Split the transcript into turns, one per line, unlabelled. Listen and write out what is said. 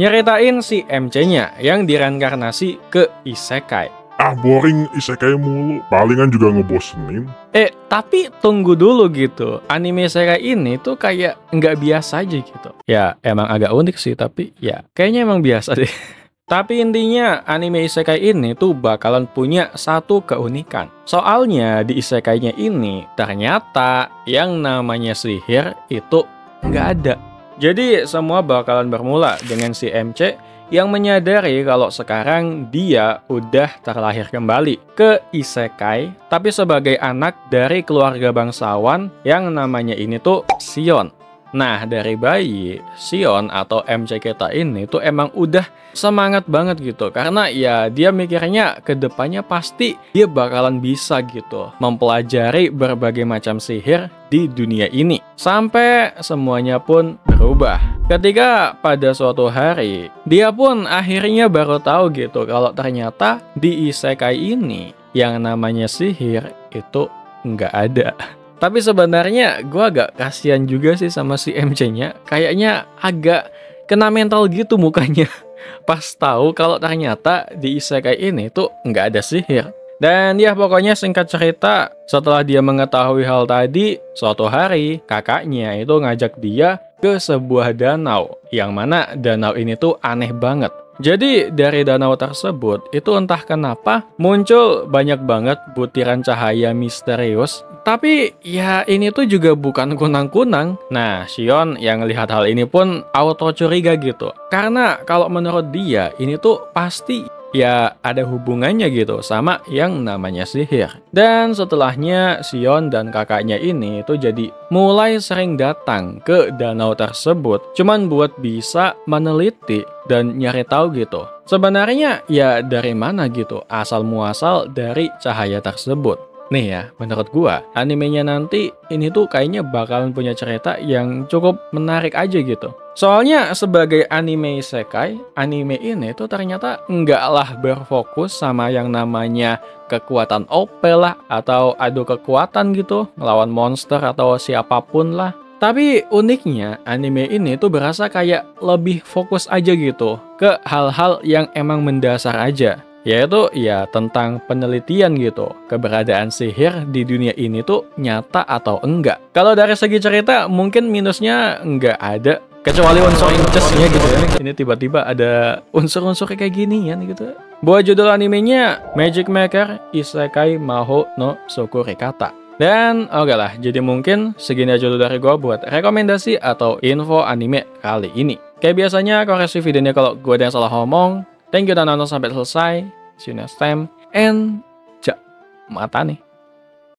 nyeritain si MC-nya yang direinkarnasi ke isekai.
Ah, boring isekai mulu, palingan juga ngebosenin.
Tapi tunggu dulu gitu. Anime isekai ini tuh kayak nggak biasa aja gitu. Ya, emang agak unik sih, tapi ya kayaknya emang biasa deh. Tapi intinya anime isekai ini tuh bakalan punya satu keunikan. Soalnya di isekainya ini ternyata yang namanya sihir itu nggak ada. Jadi semua bakalan bermula dengan si MC yang menyadari kalau sekarang dia udah terlahir kembali ke isekai, tapi sebagai anak dari keluarga bangsawan yang namanya ini tuh Shion. Nah, dari bayi, Shion atau MC kita ini tuh emang udah semangat banget gitu. Karena ya dia mikirnya ke depannya pasti dia bakalan bisa gitu mempelajari berbagai macam sihir di dunia ini. Sampai semuanya pun berubah. Ketika pada suatu hari, dia pun akhirnya baru tahu gitu kalau ternyata di isekai ini yang namanya sihir itu nggak ada. Tapi sebenarnya gue agak kasihan juga sih sama si MC-nya. Kayaknya agak kena mental gitu mukanya. Pas tahu kalau ternyata di isekai ini tuh nggak ada sihir. Dan ya pokoknya singkat cerita, setelah dia mengetahui hal tadi, suatu hari kakaknya itu ngajak dia ke sebuah danau. Yang mana danau ini tuh aneh banget. Jadi dari danau tersebut itu entah kenapa muncul banyak banget butiran cahaya misterius. Tapi ya ini tuh juga bukan kunang-kunang. Nah, Shion yang lihat hal ini pun auto curiga gitu. Karena kalau menurut dia ini tuh pasti ya ada hubungannya gitu sama yang namanya sihir. Dan setelahnya Shion dan kakaknya ini tuh jadi mulai sering datang ke danau tersebut cuman buat bisa meneliti dan nyari tahu gitu. Sebenarnya ya dari mana gitu asal muasal dari cahaya tersebut. Nih ya, menurut gua animenya nanti ini tuh kayaknya bakalan punya cerita yang cukup menarik aja gitu. Soalnya sebagai anime isekai, anime ini tuh ternyata enggaklah berfokus sama yang namanya kekuatan OP lah atau adu kekuatan gitu, ngelawan monster atau siapapun lah. Tapi uniknya anime ini tuh berasa kayak lebih fokus aja gitu ke hal-hal yang emang mendasar aja. Yaitu ya tentang penelitian gitu, keberadaan sihir di dunia ini tuh nyata atau enggak. Kalau dari segi cerita mungkin minusnya enggak ada, kecuali unsur incestnya gitu ya. Ini tiba-tiba ada unsur-unsur kayak gini ya gitu. Buat judul animenya Magic Maker Isekai Maho no Sukurikata. Dan oke lah, jadi mungkin segini aja dulu dari gua buat rekomendasi atau info anime kali ini. Kayak biasanya koreksi videonya kalau gua ada yang salah ngomong. Thank you udah nonton sampai selesai. See you next time. And mata nih.